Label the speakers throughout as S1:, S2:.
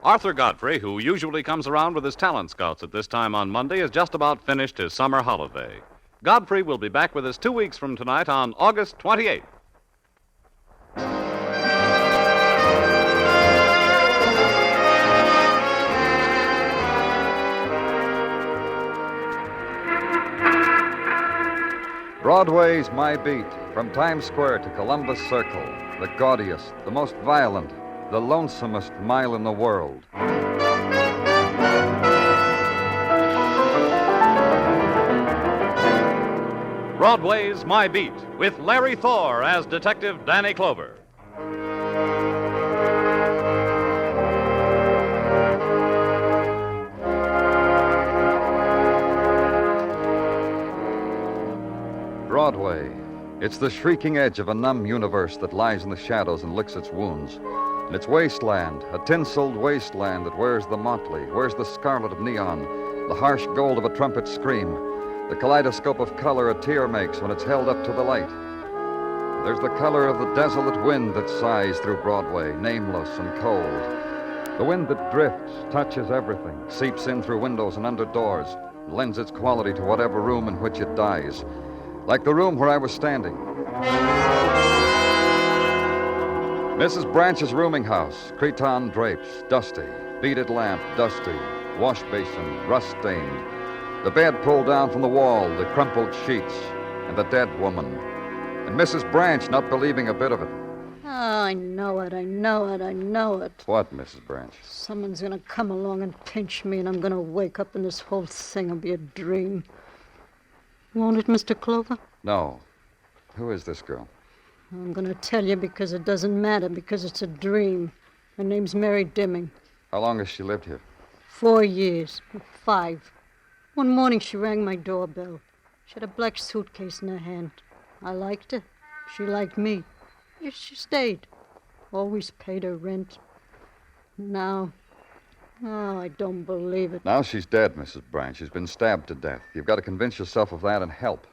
S1: Arthur Godfrey, who usually comes around with his talent scouts at this time on Monday, has just about finished his summer holiday. Godfrey will be back with us 2 weeks from tonight on August 28th.
S2: Broadway's My Beat, from Times Square to Columbus Circle, the gaudiest, the most violent, the lonesomest mile in the world.
S1: Broadway's My Beat, with Larry Thor as Detective Danny Clover.
S2: Broadway. It's the shrieking edge of a numb universe that lies in the shadows and licks its wounds. And it's wasteland, a tinseled wasteland that wears the motley, wears the scarlet of neon, the harsh gold of a trumpet scream, the kaleidoscope of color a tear makes when it's held up to the light. There's the color of the desolate wind that sighs through Broadway, nameless and cold. The wind that drifts, touches everything, seeps in through windows and under doors, and lends its quality to whatever room in which it dies. Like the room where I was standing. Mrs. Branch's rooming house, cretonne drapes, dusty, beaded lamp, dusty, wash basin, rust-stained, the bed pulled down from the wall, the crumpled sheets, and the dead woman. And Mrs. Branch not believing a bit of it.
S3: Oh, I know it.
S2: What, Mrs. Branch?
S3: Someone's going to come along and pinch me, and I'm going to wake up, and this whole thing will be a dream. Won't it, Mr. Clover?
S2: No. Who is this girl?
S3: I'm going to tell you because it doesn't matter, because it's a dream. Her name's Mary Demming.
S2: How long has she lived here?
S3: 4 years. 5. One morning she rang my doorbell. She had a black suitcase in her hand. I liked her. She liked me. Yes, she stayed. Always paid her rent. Now... Oh, I don't believe it.
S2: Now she's dead, Mrs. Branch. She's been stabbed to death. You've got to convince yourself of that and help.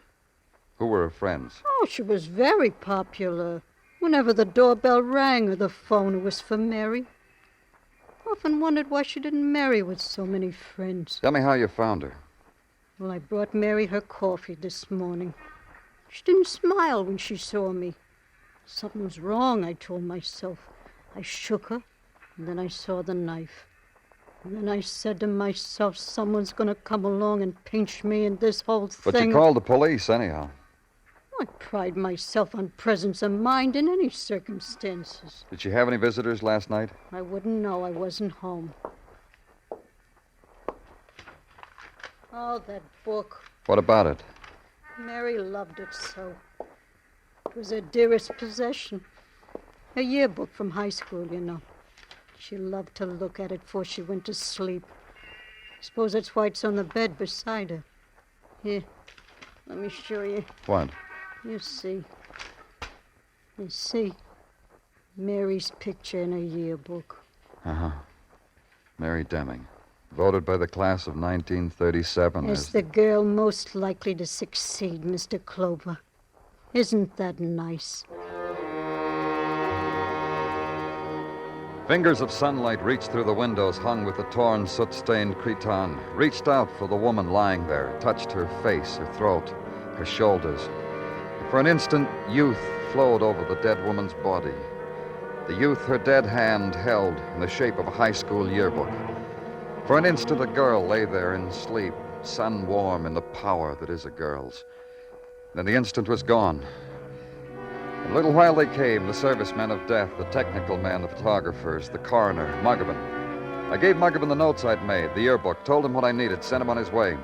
S2: Who were her friends?
S3: Oh, she was very popular. Whenever the doorbell rang or the phone, it was for Mary. Often wondered why she didn't marry with so many friends.
S2: Tell me how you found her.
S3: Well, I brought Mary her coffee this morning. She didn't smile when she saw me. Something was wrong, I told myself. I shook her, and then I saw the knife. And then I said to myself, someone's going to come along and pinch me and this whole thing...
S2: But you called the police, anyhow.
S3: I pride myself on presence of mind in any circumstances.
S2: Did she have any visitors last night?
S3: I wouldn't know. I wasn't home. Oh, that book.
S2: What about it?
S3: Mary loved it so. It was her dearest possession. Her yearbook from high school, you know. She loved to look at it before she went to sleep. I suppose that's why it's on the bed beside her. Here, let me show you.
S2: What?
S3: You see. Mary's picture in her yearbook.
S2: Uh-huh. Mary Demming. Voted by the class of 1937
S3: as the girl most likely to succeed, Mr. Clover. Isn't that nice?
S2: Fingers of sunlight reached through the windows hung with the torn, soot-stained cretonne, reached out for the woman lying there, touched her face, her throat, her shoulders. For an instant, youth flowed over the dead woman's body. The youth her dead hand held in the shape of a high school yearbook. For an instant, a girl lay there in sleep, sun-warm in the power that is a girl's. Then the instant was gone. In a little while they came, the servicemen of death, the technical men, the photographers, the coroner, Muggavan. I gave Muggavan the notes I'd made, the yearbook, told him what I needed, sent him on his way.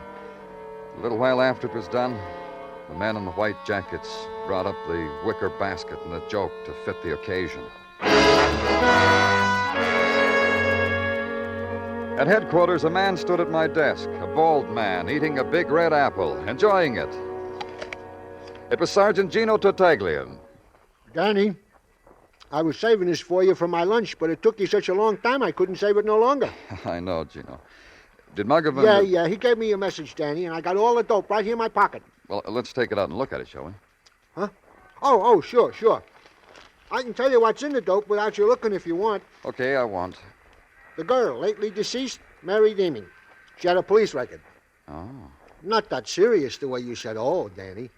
S2: A little while after it was done, the men in the white jackets brought up the wicker basket and a joke to fit the occasion. At headquarters, a man stood at my desk, a bald man, eating a big red apple, enjoying it. It was Sergeant Gino Tartaglia.
S4: Danny, I was saving this for you for my lunch, but it took you such a long time I couldn't save it no longer.
S2: I know, Gino. Did Muggavan...
S4: Yeah, he gave me a message, Danny, and I got all the dope right here in my pocket.
S2: Well, let's take it out and look at it, shall we?
S4: Huh? Oh, sure. I can tell you what's in the dope without you looking if you want.
S2: Okay, I want.
S4: The girl, lately deceased, Mary Demming. She had a police record.
S2: Oh.
S4: Not that serious the way you said, oh, Danny.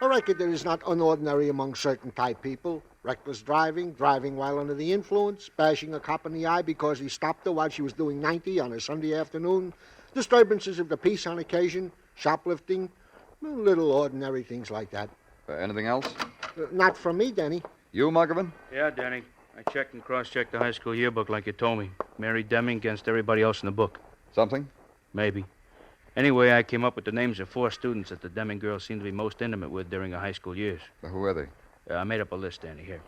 S4: A record that is not unordinary among certain type people. Reckless driving, driving while under the influence, bashing a cop in the eye because he stopped her while she was doing 90 on a Sunday afternoon, disturbances of the peace on occasion, shoplifting, little ordinary things like that.
S2: Anything else?
S4: Not from me, Danny.
S2: You, Muggavan?
S5: Yeah, Danny. I checked and cross-checked the high school yearbook like you told me. Mary Demming against everybody else in the book.
S2: Something?
S5: Maybe. Anyway, I came up with the names of 4 students that the Demming girls seemed to be most intimate with during her high school years.
S2: Who are they?
S5: I made up a list, Danny, here.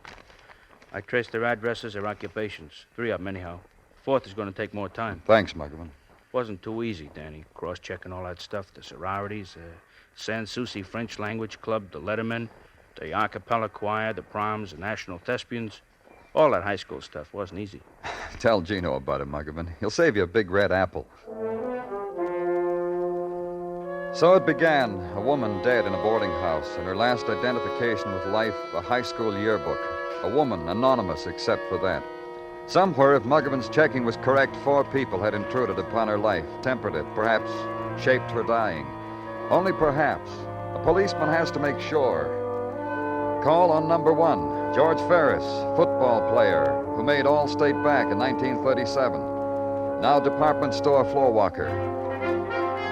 S5: I traced their addresses, their occupations. 3 of them, anyhow. 4th is going to take more time.
S2: Thanks, Muggavan.
S5: Wasn't too easy, Danny. Cross-checking all that stuff. The sororities, Sans Souci French Language Club, the Lettermen, the a cappella choir, the proms, the National Thespians. All that high school stuff wasn't easy.
S2: Tell Gino about it, Muggavan. He'll save you a big red apple. So it began, a woman dead in a boarding house, and her last identification with life, a high school yearbook. A woman, anonymous except for that. Somewhere, if Muggavan's checking was correct, 4 people had intruded upon her life, tempered it, perhaps shaped her dying. Only perhaps. A policeman has to make sure. Call on number 1, George Ferris, football player, who made All-State back in 1937. Now department store floor walker.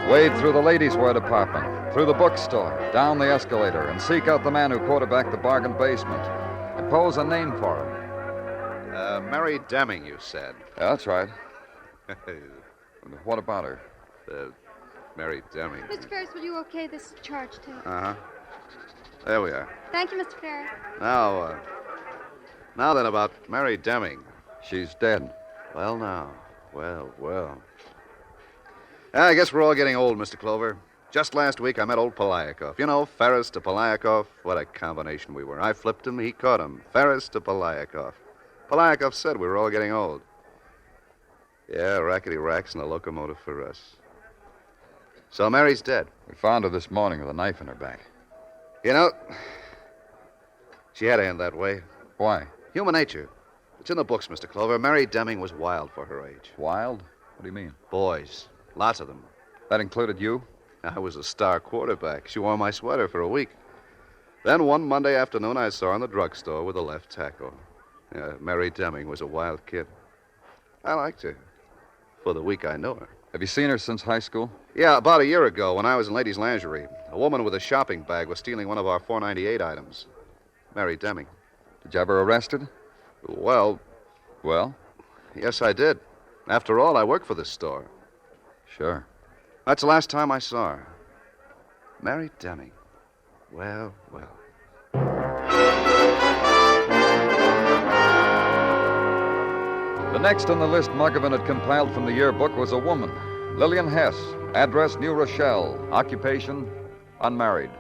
S2: Wade through the ladies' wear department, through the bookstore, down the escalator, and seek out the man who quarterbacked the bargain basement. Impose a name for him.
S1: Mary Demming, you said.
S2: Yeah, that's right. What about her?
S1: Mary Demming.
S6: Mr. Ferris, will you okay this charge, too?
S1: Uh-huh. There we are.
S6: Thank you, Mr. Ferris.
S1: Now then, about Mary Demming.
S2: She's dead.
S1: Well, now. Well. I guess we're all getting old, Mr. Clover. Just last week, I met old Poliakoff. You know, Ferris to Poliakoff. What a combination we were. I flipped him, he caught him. Ferris to Poliakoff. Poliakoff said we were all getting old. Yeah, rackety racks and a locomotive for us. So Mary's dead.
S2: We found her this morning with a knife in her back.
S1: You know, she had to end that way.
S2: Why?
S1: Human nature. It's in the books, Mr. Clover. Mary Demming was wild for her age.
S2: Wild? What do you mean?
S1: Boys. Lots of them.
S2: That included you?
S1: I was a star quarterback. She wore my sweater for a week. Then one Monday afternoon, I saw her in the drugstore with a left tackle. Mary Demming was a wild kid. I liked her. For the week I knew her.
S2: Have you seen her since high school?
S1: Yeah, about a year ago when I was in ladies' lingerie. A woman with a shopping bag was stealing one of our 498 items. Mary Demming.
S2: Did you have her arrested?
S1: Well, yes, I did. After all, I work for this store.
S2: Sure.
S1: That's the last time I saw her. Mary Demming. Well.
S2: The next on the list Muggavan had compiled from the yearbook was a woman. Lillian Hess. Address New Rochelle. Occupation unmarried.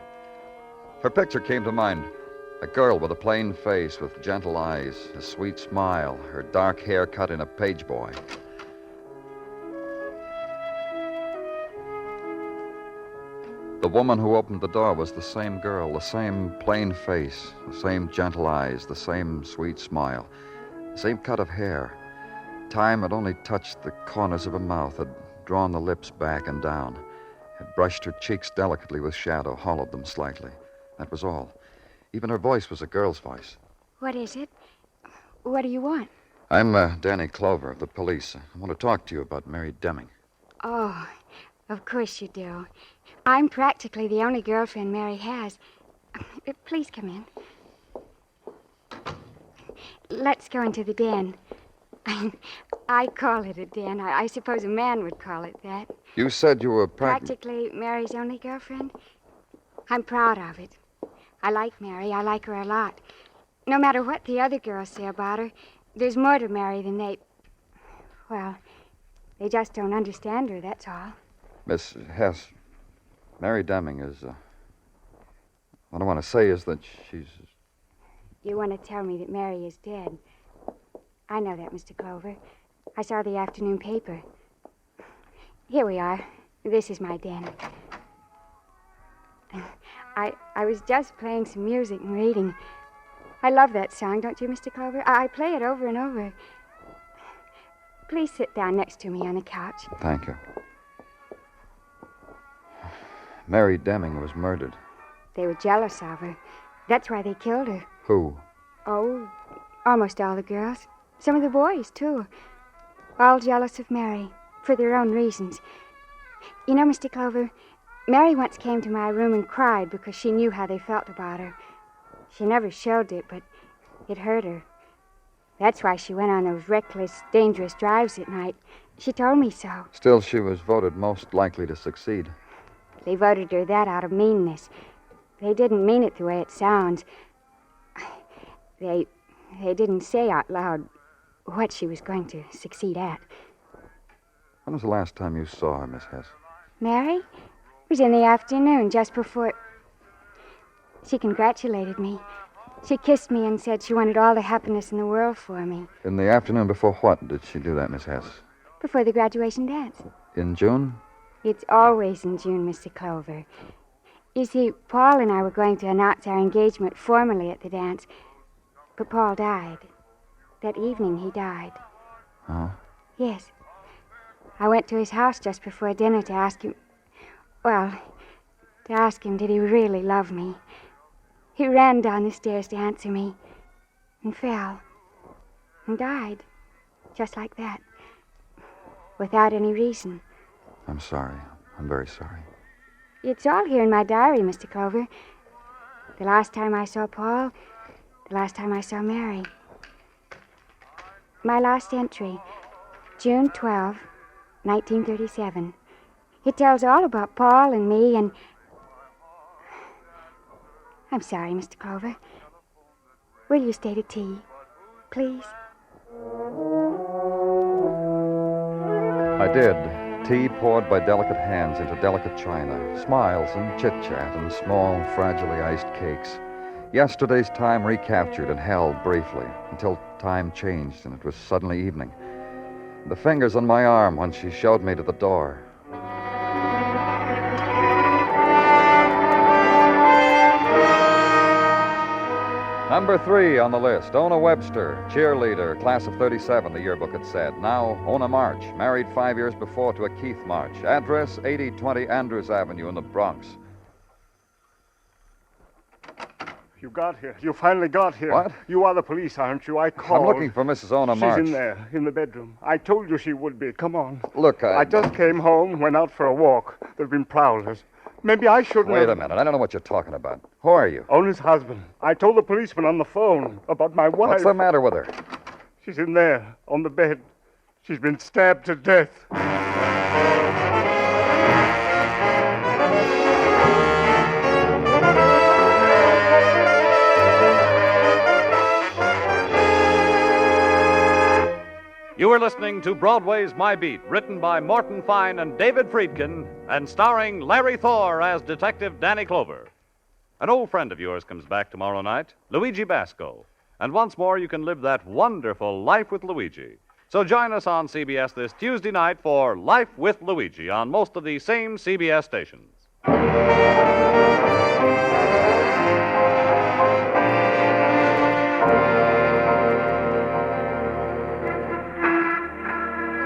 S2: Her picture came to mind. A girl with a plain face, with gentle eyes, a sweet smile, her dark hair cut in a page boy. The woman who opened the door was the same girl, the same plain face, the same gentle eyes, the same sweet smile, the same cut of hair. Time had only touched the corners of her mouth, had drawn the lips back and down, had brushed her cheeks delicately with shadow, hollowed them slightly. That was all. Even her voice was a girl's voice.
S6: What is it? What do you want?
S2: I'm Danny Clover of the police. I want to talk to you about Mary Demming.
S6: Oh, of course you do. I'm practically the only girlfriend Mary has. Please come in. Let's go into the den. I call it a den. I suppose a man would call it that.
S2: You said you were
S6: Practically Mary's only girlfriend. I'm proud of it. I like Mary. I like her a lot. No matter what the other girls say about her, there's more to Mary than they just don't understand her, that's all.
S2: Miss Hess, Mary Demming is, what I want to say is that she's...
S6: You want to tell me that Mary is dead. I know that, Mr. Clover. I saw the afternoon paper. Here we are. This is my den. I was just playing some music and reading. I love that song, don't you, Mr. Clover? I play it over and over. Please sit down next to me on the couch.
S2: Thank you. Mary Demming was murdered.
S6: They were jealous of her. That's why they killed her.
S2: Who?
S6: Oh, almost all the girls. Some of the boys, too. All jealous of Mary, for their own reasons. You know, Mr. Clover, Mary once came to my room and cried because she knew how they felt about her. She never showed it, but it hurt her. That's why she went on those reckless, dangerous drives at night. She told me so.
S2: Still, she was voted most likely to succeed.
S6: They voted her that out of meanness. They didn't mean it the way it sounds. They didn't say out loud what she was going to succeed at.
S2: When was the last time you saw her, Miss Hess?
S6: Mary? It was in the afternoon, just before... She congratulated me. She kissed me and said she wanted all the happiness in the world for me.
S2: In the afternoon before what did she do that, Miss Hess?
S6: Before the graduation dance.
S2: In June?
S6: It's always in June, Mr. Clover. You see, Paul and I were going to announce our engagement formally at the dance, but Paul died. That evening, he died.
S2: Oh?
S6: Yes. I went to his house just before dinner to ask him... Well, to ask him did he really love me. He ran down the stairs to answer me and fell and died, just like that, without any reason.
S2: I'm sorry. I'm very sorry.
S6: It's all here in my diary, Mr. Clover. The last time I saw Paul, the last time I saw Mary. My last entry, June 12, 1937. It tells all about Paul and me and... I'm sorry, Mr. Clover. Will you stay to tea, please?
S2: I did. Tea poured by delicate hands into delicate china. Smiles and chit-chat and small, fragilely iced cakes. Yesterday's time recaptured and held briefly until time changed and it was suddenly evening. The fingers on my arm when she showed me to the door. Number 3 on the list, Ona Webster, cheerleader, class of 37, the yearbook had said. Now, Ona March, married 5 years before to a Keith March. Address, 8020 Andrews Avenue in the Bronx.
S7: You got here. You finally got here.
S2: What?
S7: You are the police, aren't you? I called.
S2: I'm looking for Mrs. Ona March.
S7: She's in there, in the bedroom. I told you she would be. Come on.
S2: Look,
S7: I just came home, went out for a walk. There have been prowlers. Maybe I shouldn't
S2: Wait a minute. I don't know what you're talking about. Who are you?
S7: Ona's husband. I told the policeman on the phone about my wife.
S2: What's the matter with her?
S7: She's in there, on the bed. She's been stabbed to death.
S8: You are listening to Broadway's My Beat, written by Morton Fine and David Friedkin, and starring Larry Thor as Detective Danny Clover. An old friend of yours comes back tomorrow night, Luigi Basco. And once more you can live that wonderful Life with Luigi. So join us on CBS this Tuesday night for Life with Luigi on most of the same CBS stations.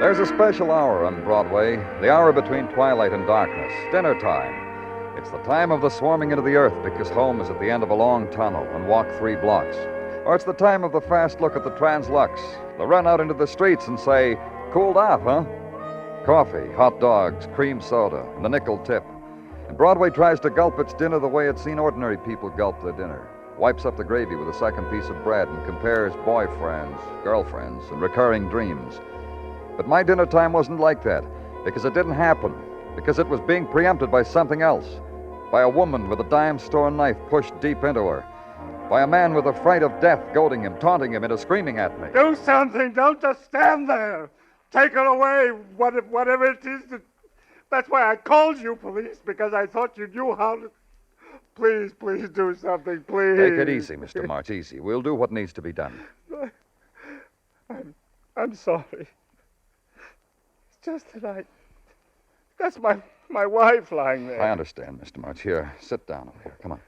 S2: There's a special hour on Broadway, the hour between twilight and darkness, dinner time. It's the time of the swarming into the earth because home is at the end of a long tunnel and walk 3 blocks. Or it's the time of the fast look at the Translux, the run out into the streets and say, cooled off, huh? Coffee, hot dogs, cream soda, and the nickel tip. And Broadway tries to gulp its dinner the way it's seen ordinary people gulp their dinner. Wipes up the gravy with a second piece of bread and compares boyfriends, girlfriends, and recurring dreams. But my dinner time wasn't like that, because it didn't happen, because it was being preempted by something else, by a woman with a dime store knife pushed deep into her, by a man with the fright of death goading him, taunting him into screaming at me.
S7: Do something. Don't just stand there. Take her away, whatever it is. That's why I called you, police, because I thought you knew how to... Please do something, please.
S2: Take it easy, Mr. March, easy. We'll do what needs to be done.
S7: I'm sorry. Just that that's my wife lying there.
S2: I understand, Mr. March. Here, sit down over here. Come on.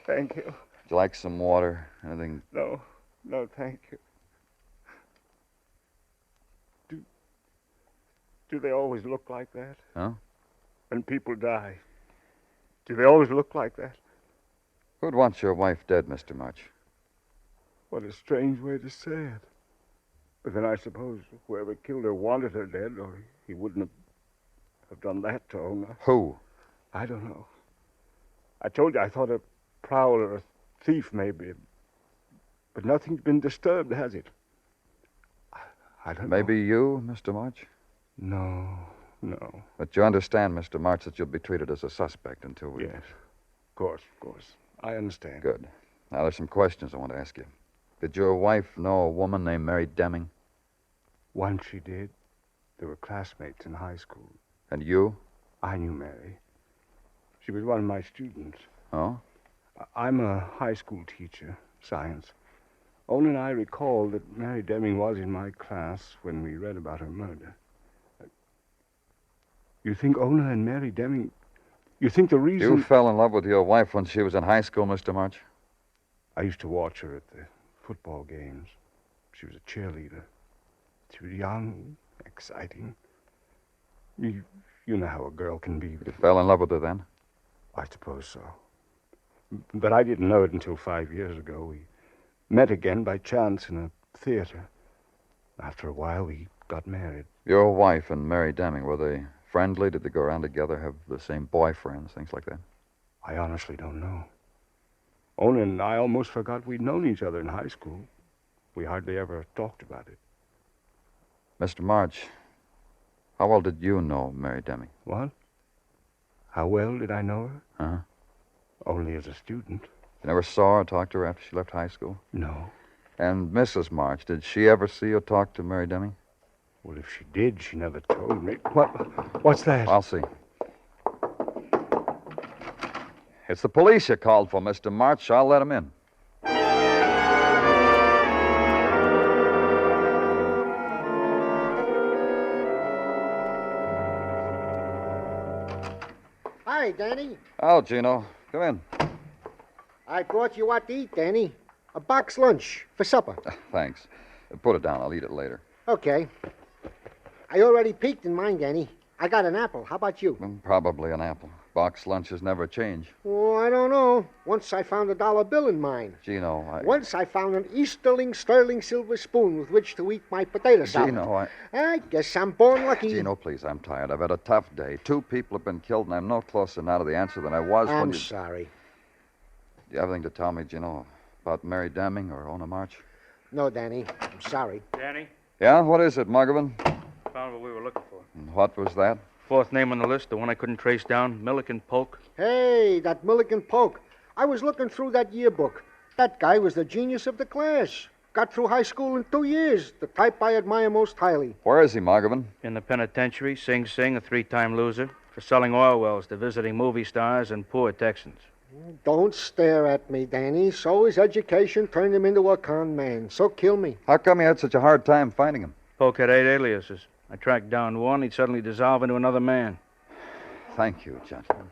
S7: Thank you.
S2: Would you like some water? Anything?
S7: No, thank you. Do they always look like that?
S2: Huh?
S7: When people die, do they always look like that?
S2: Who'd want your wife dead, Mr. March?
S7: What a strange way to say it. But then I suppose whoever killed her wanted her dead, or he wouldn't have done that to Ona.
S2: Who?
S7: I don't know. I told you I thought a prowler, a thief maybe. But nothing's been disturbed, has it? I don't know.
S2: Maybe you, Mr. March?
S7: No.
S2: But you understand, Mr. March, that you'll be treated as a suspect until we...
S7: Yes. Of course. I understand.
S2: Good. Now, there's some questions I want to ask you. Did your wife know a woman named Mary Demming?
S7: Once she did. They were classmates in high school.
S2: And you?
S7: I knew Mary. She was one of my students.
S2: Oh?
S7: I'm a high school teacher, science. Ona and I recall that Mary Demming was in my class when we read about her murder. You think Ona and Mary Demming... You think the reason...
S2: You fell in love with your wife when she was in high school, Mr. March?
S7: I used to watch her at the football games. She was a cheerleader. She was young, exciting. You know how a girl can be.
S2: You fell in love with her then?
S7: I suppose so. But I didn't know it until 5 years ago. We met again by chance in a theater. After a while, we got married.
S2: Your wife and Mary Demming, were they friendly? Did they go around together, have the same boyfriends, things like that?
S7: I honestly don't know. Ona and I almost forgot we'd known each other in high school. We hardly ever talked about it.
S2: Mr. March, how well did you know Mary Demming?
S7: What? How well did I know her?
S2: Uh-huh.
S7: Only as a student.
S2: You never saw or talked to her after she left high school?
S7: No.
S2: And Mrs. March, did she ever see or talk to Mary Demming?
S7: Well, if she did, she never told me. What's that?
S2: I'll see. It's the police you called for, Mr. March. I'll let them in.
S4: Hi, Danny.
S2: Oh, Gino. Come in.
S4: I brought you what to eat, Danny. A box lunch for supper.
S2: Thanks. Put it down. I'll eat it later.
S4: Okay. I already peeked in mine, Danny. I got an apple. How about you?
S2: Probably an apple. Box lunches never change.
S4: Oh, I don't know. Once I found a dollar bill in mine.
S2: Gino,
S4: Once I found an Easterling sterling silver spoon with which to eat my potato salad.
S2: Gino,
S4: I guess I'm born lucky.
S2: Gino, please, I'm tired. I've had a tough day. 2 people have been killed, and I'm no closer now to the answer than I was when
S4: I'm
S2: you...
S4: sorry.
S2: Do you have anything to tell me, Gino, about Mary Demming or Ona March?
S4: No, Danny. I'm sorry.
S5: Danny,
S2: Yeah? What is it, Muggavan?
S5: found what we were looking for.
S2: And what was that?
S5: 4th name on the list, the one I couldn't trace down, Milliken Polk.
S4: Hey, that Milliken Polk. I was looking through that yearbook. That guy was the genius of the class. Got through high school in 2 years. The type I admire most highly.
S2: Where is he, Muggavan?
S5: In the penitentiary, Sing Sing, a 3-time loser, for selling oil wells to visiting movie stars and poor Texans.
S4: Don't stare at me, Danny. So his education turned him into a con man. So kill me.
S2: How come you had such a hard time finding him?
S5: Polk had 8 aliases. I tracked down one, he'd suddenly dissolve into another man.
S2: Thank you, gentlemen.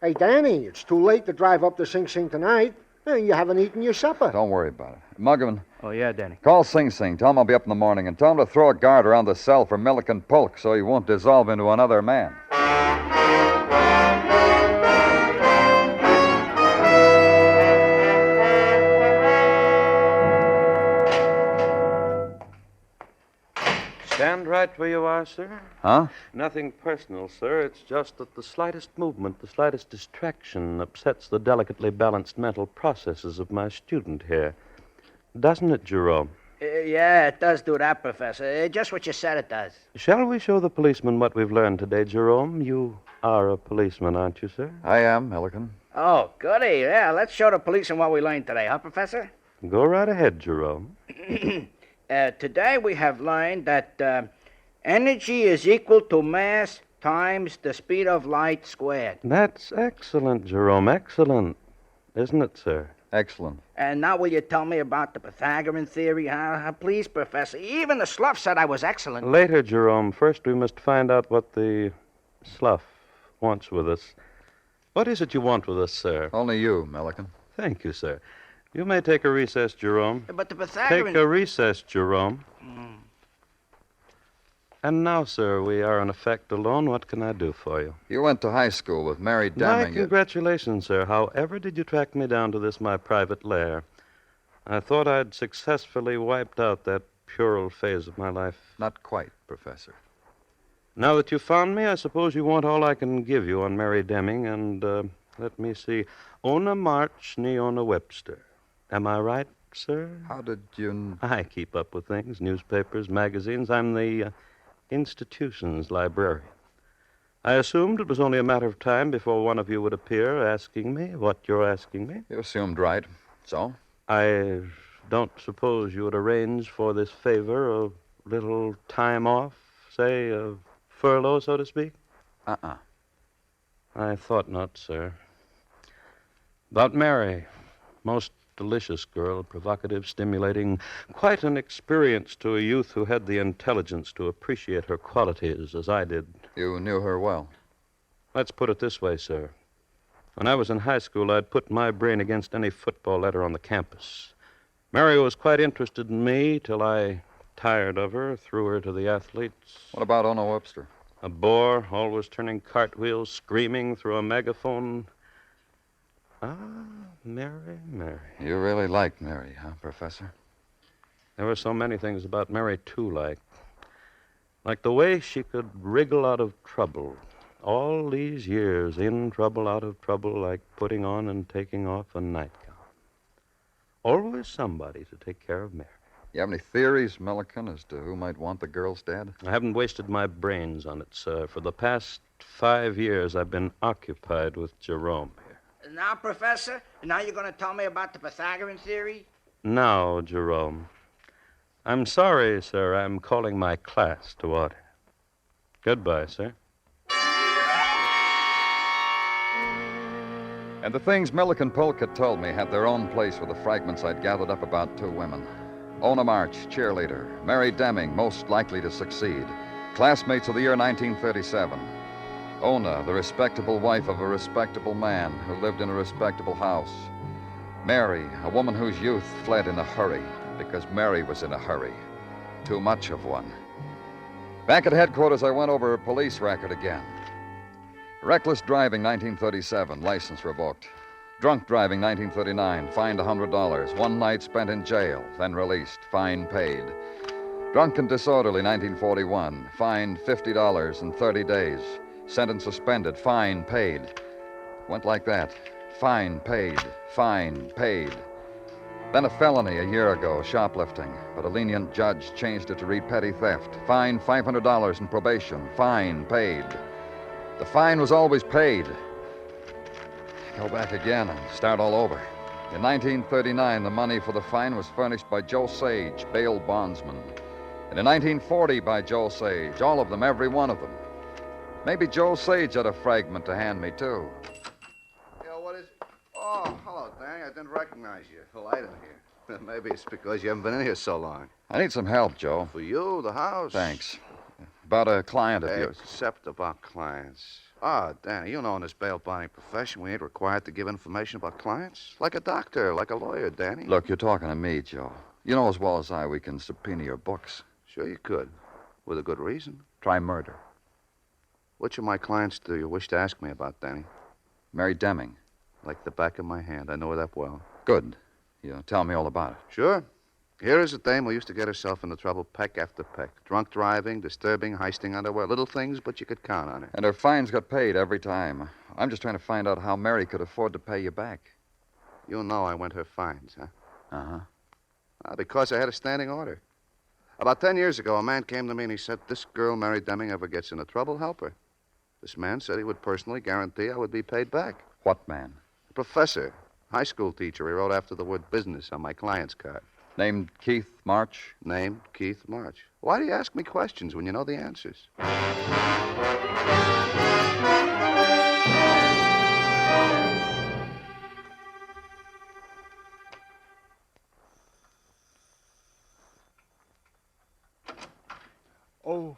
S4: Hey, Danny, it's too late to drive up to Sing Sing tonight. You haven't eaten your supper.
S2: Don't worry about it. Muggavan,
S5: Oh, yeah, Danny.
S2: call Sing Sing. Tell him I'll be up in the morning, and tell him to throw a guard around the cell for Milliken Polk so he won't dissolve into another man.
S9: Stand right where you are, sir.
S2: Huh?
S9: Nothing personal, sir. It's just that the slightest movement, the slightest distraction upsets the delicately balanced mental processes of my student here. Doesn't it, Jerome?
S10: Yeah, it does do that, Professor. Just what you said it does.
S9: Shall we show the policeman what we've learned today, Jerome? You are a policeman, aren't you, sir?
S2: I am, Milliken.
S10: Oh, goody. Yeah, let's show the police what we learned today, huh, Professor?
S9: Go right ahead, Jerome.
S10: Today we have learned that energy is equal to mass times the speed of light squared.
S9: That's excellent, Jerome. Excellent. Isn't it, sir?
S2: Excellent.
S10: And now will you tell me about the Pythagorean theory, huh? Please, Professor. Even the slough said I was excellent.
S9: Later, Jerome. First, we must find out what the slough wants with us. What is it you want with us, sir?
S2: Only you, Milliken.
S9: Thank you, sir. You may take a recess, Jerome.
S10: But the Pythagorean...
S9: Take a recess, Jerome. And now, sir, we are in effect alone. What can I do for you?
S2: You went to high school with Mary
S9: My
S2: Demming.
S9: congratulations, sir. However did you track me down to this, my private lair? I thought I'd successfully wiped out that puerile phase of my life.
S2: Not quite, Professor.
S9: Now that you've found me, I suppose you want all I can give you on Mary Demming and, let me see, Ona March, Neona Webster. Am I right, sir?
S2: How did you...
S9: I keep up with things, newspapers, magazines. I'm the institution's librarian. I assumed it was only a matter of time before one of you would appear asking me what you're asking me.
S2: You assumed right. So?
S9: I don't suppose you would arrange for this favor, a little time off, say, a furlough, so to speak?
S2: Uh-uh.
S9: I thought not, sir. About Mary. Most delicious girl, provocative, stimulating, quite an experience to a youth who had the intelligence to appreciate her qualities as I did.
S2: You knew her well.
S9: Let's put it this way, sir. When I was in high school, I'd put my brain against any football letter on the campus. Mary was quite interested in me till I tired of her, threw her to the athletes.
S2: What about Ona Webster?
S9: A bore, always turning cartwheels, screaming through a megaphone. Ah, Mary.
S2: You really liked Mary, huh, Professor?
S9: There were so many things about Mary, too, like the way she could wriggle out of trouble. All these years, in trouble, out of trouble, like putting on and taking off a nightgown. Always somebody to take care of Mary.
S2: You have any theories, Milliken, as to who might want the girl's dad?
S9: I haven't wasted my brains on it, sir. For the past 5 years, I've been occupied with Jerome here.
S10: Now, Professor, now you're going to tell me about the Pythagorean theory?
S9: Now, Jerome. I'm sorry, sir. I'm calling my class to order. Goodbye, sir.
S2: And the things Milliken Polk had told me had their own place with the fragments I'd gathered up about two women. Ona March, cheerleader. Mary Demming, most likely to succeed. Classmates of the year 1937. Ona, the respectable wife of a respectable man who lived in a respectable house. Mary, a woman whose youth fled in a hurry because Mary was in a hurry. Too much of one. Back at headquarters, I went over her police record again. Reckless driving, 1937, license revoked. Drunk driving, 1939, fined $100. 1 night spent in jail, then released, fine paid. Drunk and disorderly, 1941, fined $50 and 30 days. Sentence suspended, fine paid. Went like that. Fine paid, fine paid. Then a felony a year ago, shoplifting. But a lenient judge changed it to read petty theft. Fine $500 and probation, fine paid. The fine was always paid. Go back again and start all over. In 1939, the money for the fine was furnished by Joe Sage, bail bondsman. And in 1940 by Joe Sage, all of them, every one of them. Maybe Joe Sage had a fragment to hand me, too.
S1: Yo, what is it? Oh, hello, Danny. I didn't recognize you. The light in here. Maybe it's because you haven't been in here so long.
S2: I need some help, Joe.
S1: For you, the house.
S2: Thanks. About a client of yours.
S1: Except about clients. Ah, Danny, you know in this bail bonding profession, we ain't required to give information about clients. Like a doctor, like a lawyer, Danny.
S2: Look, you're talking to me, Joe. You know as well as I we can subpoena your books.
S1: Sure you could. With a good reason.
S2: Try murder.
S1: Which of my clients do you wish to ask me about, Danny?
S2: Mary Demming.
S1: Like the back of my hand. I know her that well.
S2: Good. You tell me all about it.
S1: Sure. Here is a dame who used to get herself into trouble peck after peck. Drunk driving, disturbing, heisting underwear. Little things, but you could count on her.
S2: And her fines got paid every time. I'm just trying to find out how Mary could afford to pay you back.
S1: You know I went her fines, huh?
S2: Uh-huh.
S1: Because I had a standing order. About 10 years ago, a man came to me and he said, this girl, Mary Demming, ever gets into trouble, help her. This man said he would personally guarantee I would be paid back.
S2: What man?
S1: A professor. High school teacher. He wrote after the word business on my client's card.
S2: Named Keith March?
S1: Named Keith March. Why do you ask me questions when you know the answers?
S7: Oh,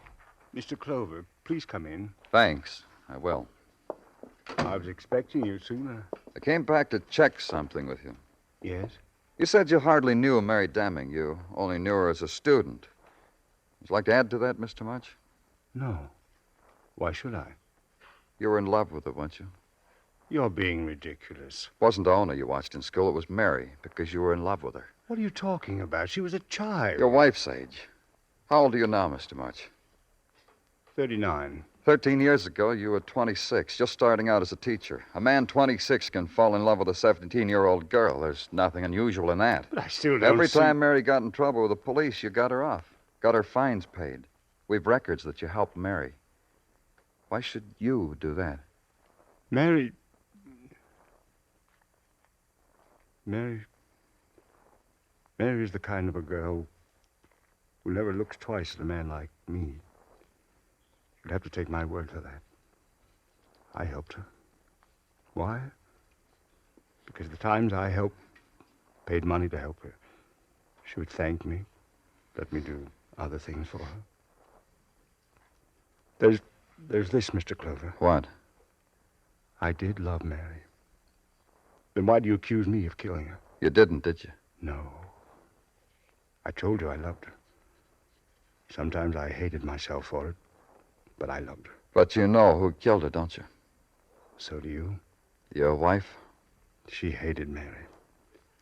S7: Mr. Clover, please come in.
S2: Thanks. I will.
S7: I was expecting you sooner.
S2: I came back to check something with you.
S7: Yes?
S2: You said you hardly knew Mary Demming. You only knew her as a student. Would you like to add to that, Mr. March?
S7: No. Why should I?
S2: You were in love with her, weren't you?
S7: You're being ridiculous.
S2: It wasn't Ona you watched in school. It was Mary, because you were in love with her.
S7: What are you talking about? She was a child.
S2: Your wife's age. How old are you now, Mr. March?
S7: 39.
S2: 13 years ago, you were 26, just starting out as a teacher. A man 26 can fall in love with a 17-year-old girl. There's nothing unusual in that.
S7: But I still don't
S2: Every
S7: see...
S2: time Mary got in trouble with the police, you got her off. Got her fines paid. We've records that you helped Mary. Why should you do that?
S7: Mary's the kind of a girl who never looks twice at a man like me. You'd have to take my word for that. I helped her. Why? Because the times I helped, paid money to help her, she would thank me, let me do other things for her. There's this, Mr. Clover.
S2: What?
S7: I did love Mary. Then why do you accuse me of killing her?
S2: You didn't, did you?
S7: No. I told you I loved her. Sometimes I hated myself for it, but I loved her.
S2: But you know who killed her, don't you?
S7: So do you.
S2: Your wife?
S7: She hated Mary.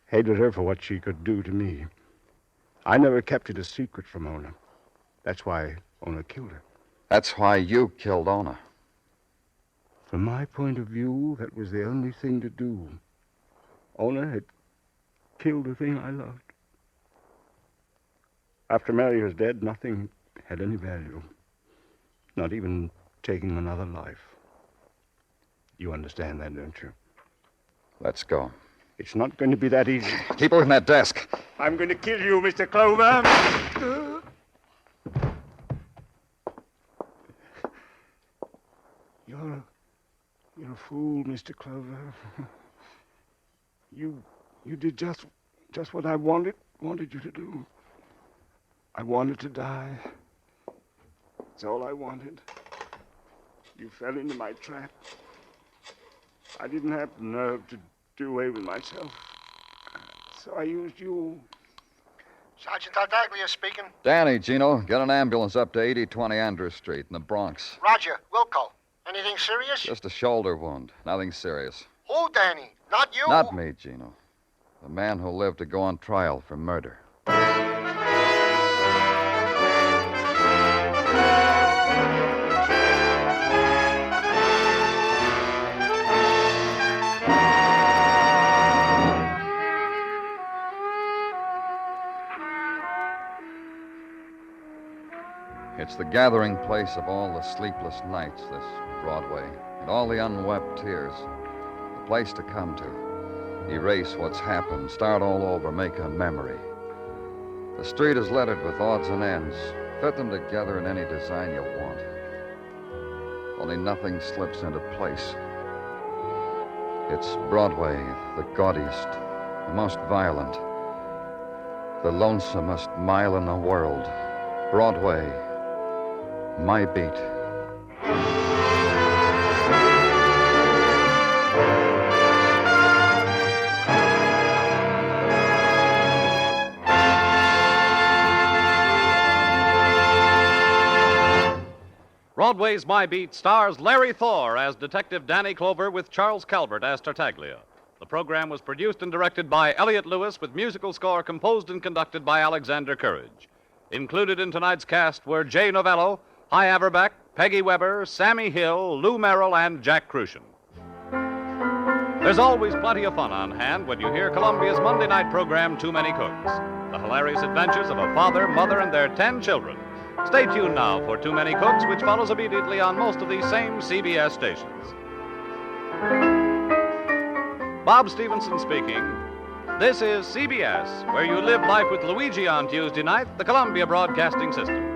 S7: Hated her for what she could do to me. I never kept it a secret from Ona. That's why Ona killed her.
S2: That's why you killed Ona.
S7: From my point of view, that was the only thing to do. Ona had killed the thing I loved. After Mary was dead, nothing had any value. Not even taking another life. You understand that, don't you?
S2: Let's go.
S7: It's not going to be that easy.
S2: Keep away from that desk.
S7: I'm going to kill you, Mr. Clover. You're a fool, Mr. Clover. You did just what I wanted you to do. I wanted to die. That's all I wanted. You fell into my trap. I didn't have the nerve to do away with myself. So I used you.
S4: Sergeant Tartaglia speaking.
S2: Danny, Gino, get an ambulance up to 8020 Andrews Street in the Bronx.
S4: Roger. Wilco. Anything serious?
S2: Just a shoulder wound. Nothing serious.
S4: Who, Danny? Not you?
S2: Not me, Gino. The man who lived to go on trial for murder. It's the gathering place of all the sleepless nights, this Broadway, and all the unwept tears. The place to come to. Erase what's happened, start all over, make a memory. The street is littered with odds and ends. Fit them together in any design you want. Only nothing slips into place. It's Broadway, the gaudiest, the most violent, the lonesomest mile in the world. Broadway, my beat.
S8: Broadway's My Beat stars Larry Thor as Detective Danny Clover with Charles Calvert as Tartaglia. The program was produced and directed by Elliott Lewis with musical score composed and conducted by Alexander Courage. Included in tonight's cast were Jay Novello, Hy Averback, Peggy Weber, Sammy Hill, Lou Merrill, and Jack Kruschen. There's always plenty of fun on hand when you hear Columbia's Monday night program, Too Many Cooks. The hilarious adventures of a father, mother, and their 10 children. Stay tuned now for Too Many Cooks, which follows immediately on most of these same CBS stations. Bob Stevenson speaking. This is CBS, where you live life with Luigi on Tuesday night, the Columbia Broadcasting System.